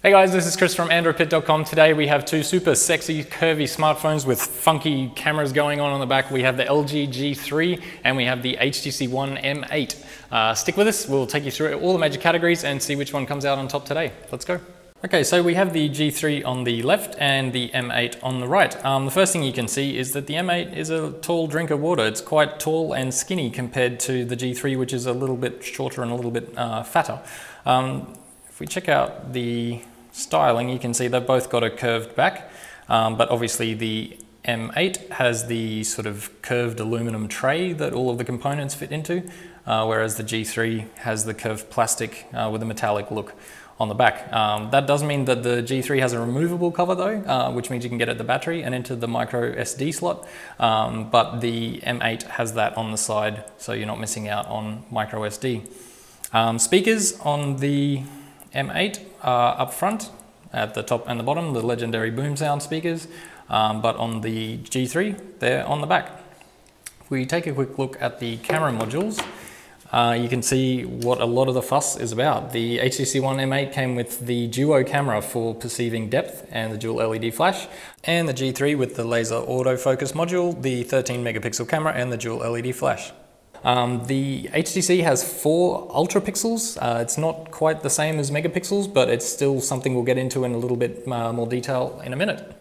Hey guys, this is Chris from AndroidPIT.com. Today we have two super sexy, curvy smartphones with funky cameras going on the back. We have the LG G3 and we have the HTC One M8. Stick with us, we'll take you through all the major categories and see which one comes out on top today. Let's go. Okay, so we have the G3 on the left and the M8 on the right. The first thing you can see is that the M8 is a tall drink of water. It's quite tall and skinny compared to the G3, which is a little bit shorter and a little bit fatter. If we check out the styling, you can see they've both got a curved back, but obviously the M8 has the sort of curved aluminum tray that all of the components fit into, whereas the G3 has the curved plastic with a metallic look on the back. That does mean that the G3 has a removable cover though, which means you can get at the battery and into the micro SD slot, but the M8 has that on the side, so you're not missing out on micro SD. Speakers on the M8 are up front at the top and the bottom, the legendary boom sound speakers, but on the G3 they're on the back. If we take a quick look at the camera modules, you can see what a lot of the fuss is about. The HTC One M8 came with the duo camera for perceiving depth and the dual LED flash, and the G3 with the laser autofocus module, the 13 megapixel camera and the dual LED flash. The HTC has 4 ultra pixels. It's not quite the same as megapixels, but it's still something we'll get into in a little bit more detail in a minute.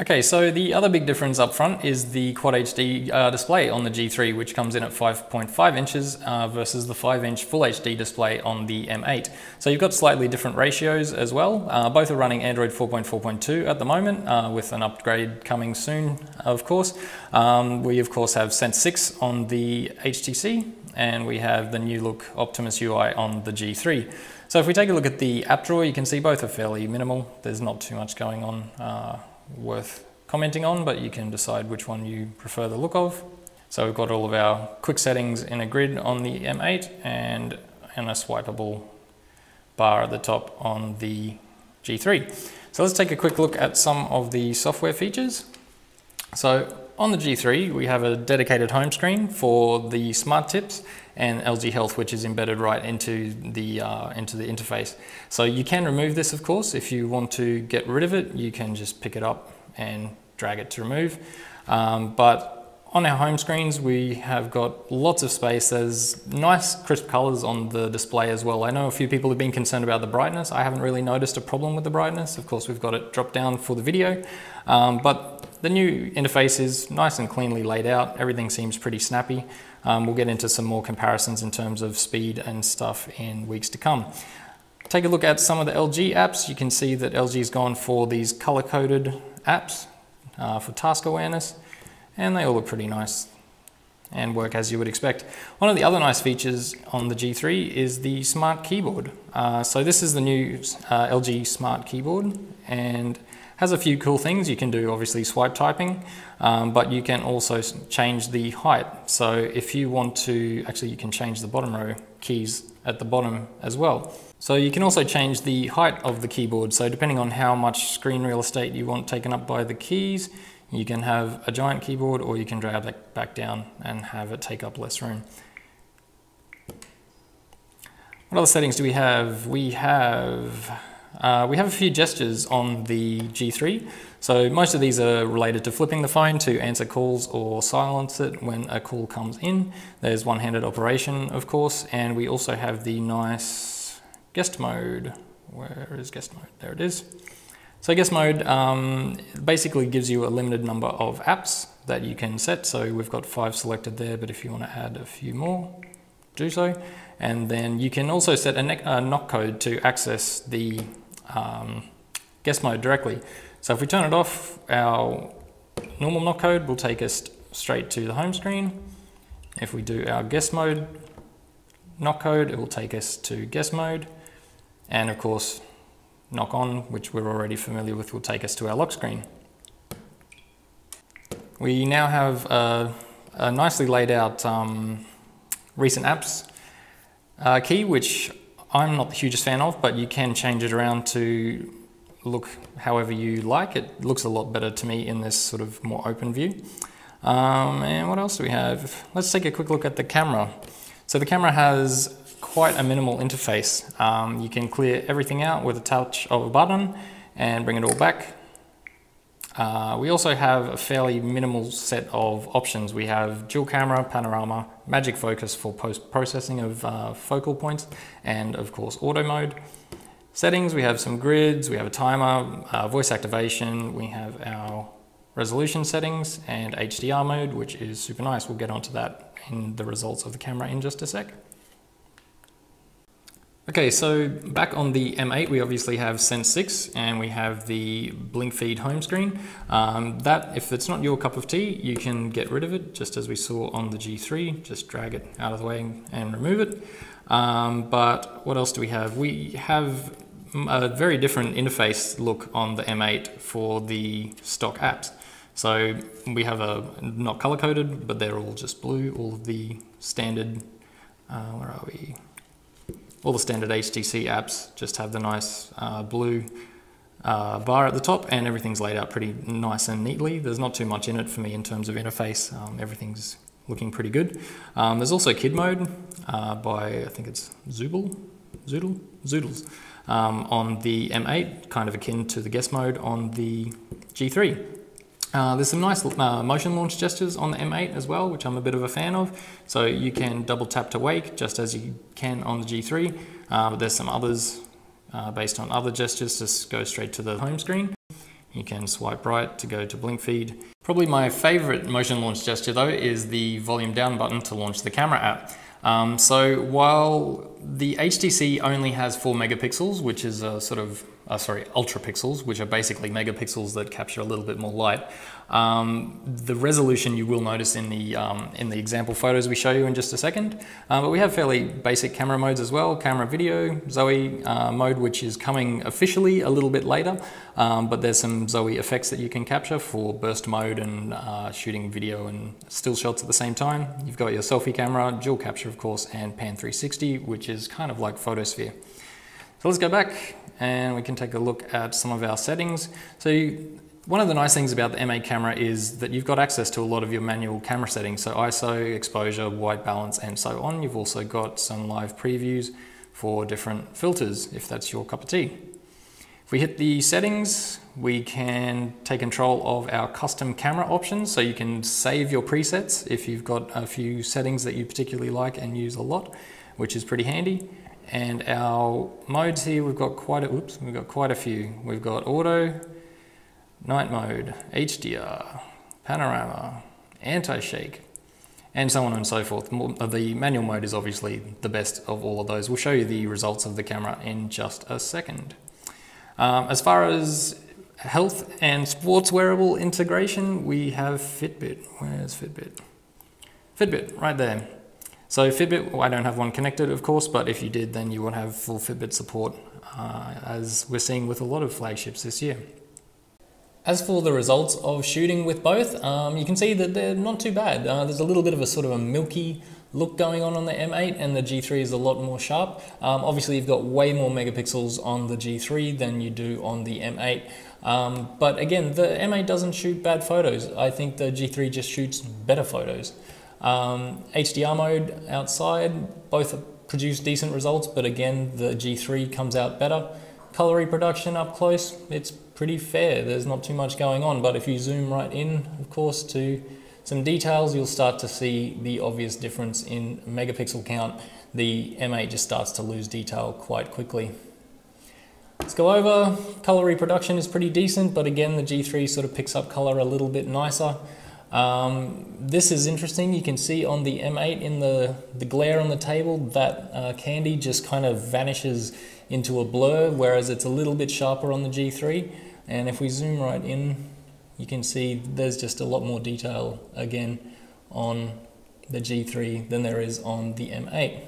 Okay, so the other big difference up front is the Quad HD display on the G3, which comes in at 5.5 inches versus the 5-inch Full HD display on the M8. So you've got slightly different ratios as well. Both are running Android 4.4.2 at the moment, with an upgrade coming soon, of course. We of course have Sense 6 on the HTC, and we have the new look Optimus UI on the G3. So if we take a look at the app drawer, you can see both are fairly minimal. There's not too much going on worth commenting on, but you can decide which one you prefer the look of. So we've got all of our quick settings in a grid on the M8 and a swipeable bar at the top on the G3. So let's take a quick look at some of the software features. So on the G3 we have a dedicated home screen for the smart tips and LG Health, which is embedded right into the interface. So you can remove this, of course. If you want to get rid of it, you can just pick it up and drag it to remove. But on our home screens, we have got lots of space. There's nice crisp colors on the display as well. I know a few people have been concerned about the brightness. I haven't really noticed a problem with the brightness. Of course, we've got it dropped down for the video, but the new interface is nice and cleanly laid out. Everything seems pretty snappy. We'll get into some more comparisons in terms of speed and stuff in weeks to come. Take a look at some of the LG apps. You can see that LG's gone for these color-coded apps for task awareness, and they all look pretty nice and work as you would expect. One of the other nice features on the G3 is the smart keyboard. So this is the new LG smart keyboard, and has a few cool things. You can do obviously swipe typing, but you can also change the height. So if you want to, actually you can change the bottom row keys at the bottom as well. So you can also change the height of the keyboard. So depending on how much screen real estate you want taken up by the keys, you can have a giant keyboard, or you can drag it back down and have it take up less room. What other settings do we have? We have a few gestures on the G3. So most of these are related to flipping the phone to answer calls or silence it when a call comes in. There's one-handed operation, of course, and we also have the nice guest mode. Where is guest mode? There it is. So guest mode basically gives you a limited number of apps that you can set. So we've got 5 selected there, but if you want to add a few more, do so. And then you can also set a knock code to access the guest mode directly. So if we turn it off, our normal knock code will take us straight to the home screen. If we do our guest mode knock code, it will take us to guest mode. And of course, knock on, which we're already familiar with, will take us to our lock screen. We now have a nicely laid out recent apps key, which I'm not the hugest fan of, but you can change it around to look however you like. It looks a lot better to me in this sort of more open view. And what else do we have? Let's take a quick look at the camera. So the camera has quite a minimal interface. You can clear everything out with a touch of a button and bring it all back. We also have a fairly minimal set of options. We have dual camera, panorama, magic focus for post-processing of focal points, and of course auto mode. Settings, we have some grids, we have a timer, voice activation, we have our resolution settings and HDR mode, which is super nice. We'll get onto that in the results of the camera in just a sec. Okay, so back on the M8, we obviously have Sense 6 and we have the blink feed home screen. That, if it's not your cup of tea, you can get rid of it, just as we saw on the G3. Just drag it out of the way and remove it. But what else do we have? We have a very different interface look on the M8 for the stock apps. So we have not color coded, but they're all just blue. All of the standard, where are we? All the standard HTC apps just have the nice blue bar at the top, and everything's laid out pretty nice and neatly. There's not too much in it for me in terms of interface. Everything's looking pretty good. There's also Kid Mode by, I think it's Zoodles, on the M8, kind of akin to the Guest Mode on the G3. There's some nice motion launch gestures on the M8 as well, which I'm a bit of a fan of. So you can double tap to wake, just as you can on the G3. But there's some others based on other gestures to go straight to the home screen. You can swipe right to go to blink feed. Probably my favorite motion launch gesture though is the volume down button to launch the camera app. So while the HTC only has 4 megapixels, which is a sort of ultra pixels, which are basically megapixels that capture a little bit more light. The resolution you will notice in the example photos we show you in just a second. But we have fairly basic camera modes as well. Camera video, Zoe mode, which is coming officially a little bit later. But there's some Zoe effects that you can capture for burst mode and shooting video and still shots at the same time. You've got your selfie camera, dual capture of course, and pan 360, which is kind of like photosphere. So let's go back and we can take a look at some of our settings. So one of the nice things about the M8 camera is that you've got access to a lot of your manual camera settings. So ISO, exposure, white balance, and so on. You've also got some live previews for different filters, if that's your cup of tea. If we hit the settings, we can take control of our custom camera options. So you can save your presets if you've got a few settings that you particularly like and use a lot, which is pretty handy. And our modes here, we've got quite a few. We've got auto, night mode, HDR, panorama, anti-shake, and so on and so forth. The manual mode is obviously the best of all of those. We'll show you the results of the camera in just a second. As far as health and sports wearable integration, we have Fitbit. Where's Fitbit? Fitbit, right there. So Fitbit, I don't have one connected of course, but if you did, then you would have full Fitbit support, as we're seeing with a lot of flagships this year. As for the results of shooting with both, you can see that they're not too bad. There's a little bit of a sort of a milky look going on the M8, and the G3 is a lot more sharp. Obviously you've got way more megapixels on the G3 than you do on the M8. But again, the M8 doesn't shoot bad photos. I think the G3 just shoots better photos. HDR mode outside, both produce decent results, but again, the G3 comes out better. Color reproduction up close, it's pretty fair. There's not too much going on, but if you zoom right in, of course, to some details, you'll start to see the obvious difference in megapixel count. The M8 just starts to lose detail quite quickly. Let's go over. Color reproduction is pretty decent, but again, the G3 sort of picks up color a little bit nicer. This is interesting. You can see on the M8 in the glare on the table that candy just kind of vanishes into a blur, whereas it's a little bit sharper on the G3. And if we zoom right in, you can see there's just a lot more detail again on the G3 than there is on the M8.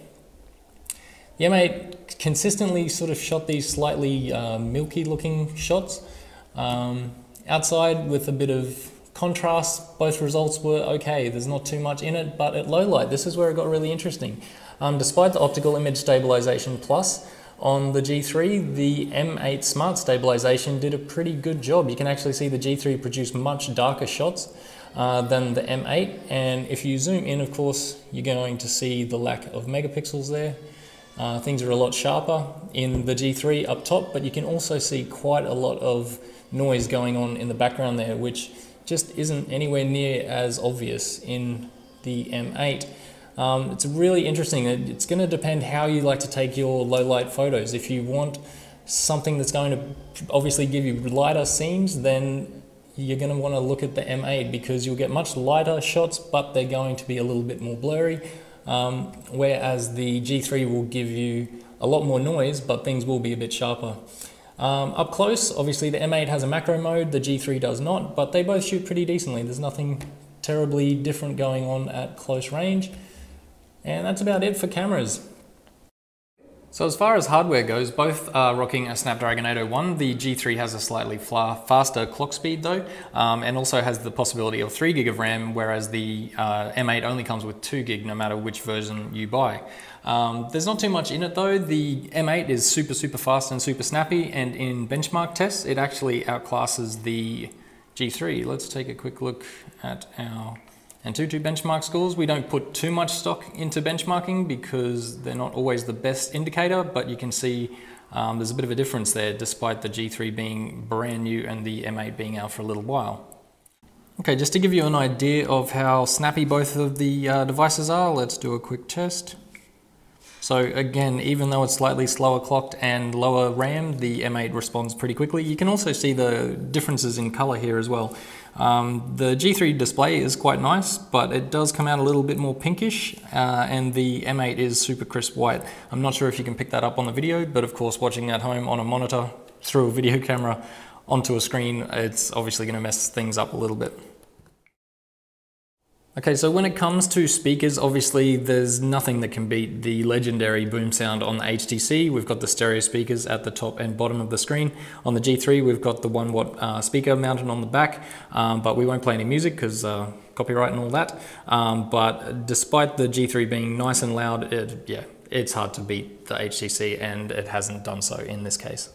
The M8 consistently sort of shot these slightly milky looking shots. Outside with a bit of contrast, both results were okay. There's not too much in it, but at low light, this is where it got really interesting. Despite the optical image stabilization plus on the G3, the M8 smart stabilization did a pretty good job. You can actually see the G3 produce much darker shots than the M8, and if you zoom in, of course, you're going to see the lack of megapixels there. Things are a lot sharper in the G3 up top, but you can also see quite a lot of noise going on in the background there, which just isn't anywhere near as obvious in the M8. It's really interesting. It's going to depend how you like to take your low light photos. If you want something that's going to obviously give you lighter scenes, then you're going to want to look at the M8 because you'll get much lighter shots, but they're going to be a little bit more blurry. Whereas the G3 will give you a lot more noise, but things will be a bit sharper. Up close, obviously the M8 has a macro mode, the G3 does not, but they both shoot pretty decently. There's nothing terribly different going on at close range. And that's about it for cameras. So as far as hardware goes, both are rocking a Snapdragon 801. The G3 has a slightly faster clock speed though, and also has the possibility of 3 gig of RAM, whereas the M8 only comes with 2 gig no matter which version you buy. There's not too much in it though. The M8 is super fast and super snappy, and in benchmark tests it actually outclasses the G3. Let's take a quick look at our Antutu benchmark scores. We don't put too much stock into benchmarking because they're not always the best indicator, but you can see there's a bit of a difference there despite the G3 being brand new and the M8 being out for a little while. Okay, just to give you an idea of how snappy both of the devices are, let's do a quick test. So again, even though it's slightly slower clocked and lower RAM, the M8 responds pretty quickly. You can also see the differences in color here as well. The G3 display is quite nice, but it does come out a little bit more pinkish, and the M8 is super crisp white. I'm not sure if you can pick that up on the video, but of course watching at home on a monitor through a video camera onto a screen, it's obviously going to mess things up a little bit. Okay, so when it comes to speakers, obviously there's nothing that can beat the legendary boom sound on the HTC. We've got the stereo speakers at the top and bottom of the screen. On the G3, we've got the 1 watt speaker mounted on the back, but we won't play any music because copyright and all that. But despite the G3 being nice and loud, it's hard to beat the HTC, and it hasn't done so in this case.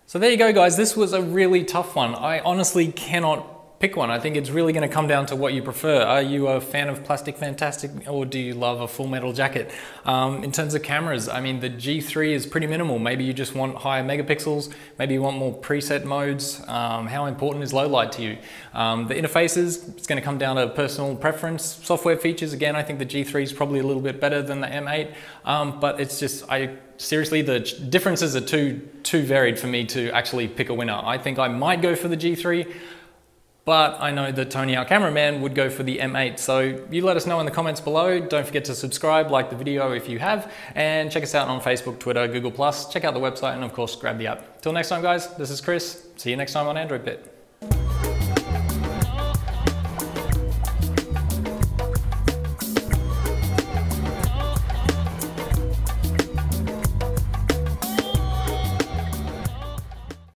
So there you go, guys. This was a really tough one. I honestly cannot pick one. I think it's really going to come down to what you prefer. Are you a fan of Plastic Fantastic, or do you love a full metal jacket? In terms of cameras, I mean, the G3 is pretty minimal. Maybe you just want higher megapixels. Maybe you want more preset modes. How important is low light to you? The interfaces, it's going to come down to personal preference. Software features, again, I think the G3 is probably a little bit better than the M8, but it's just, seriously, the differences are too varied for me to actually pick a winner. I think I might go for the G3, but I know that Tony, our cameraman, would go for the M8. So you let us know in the comments below. Don't forget to subscribe, like the video if you have, and check us out on Facebook, Twitter, Google+. Check out the website, and of course, grab the app. Till next time, guys, this is Chris. See you next time on AndroidPIT.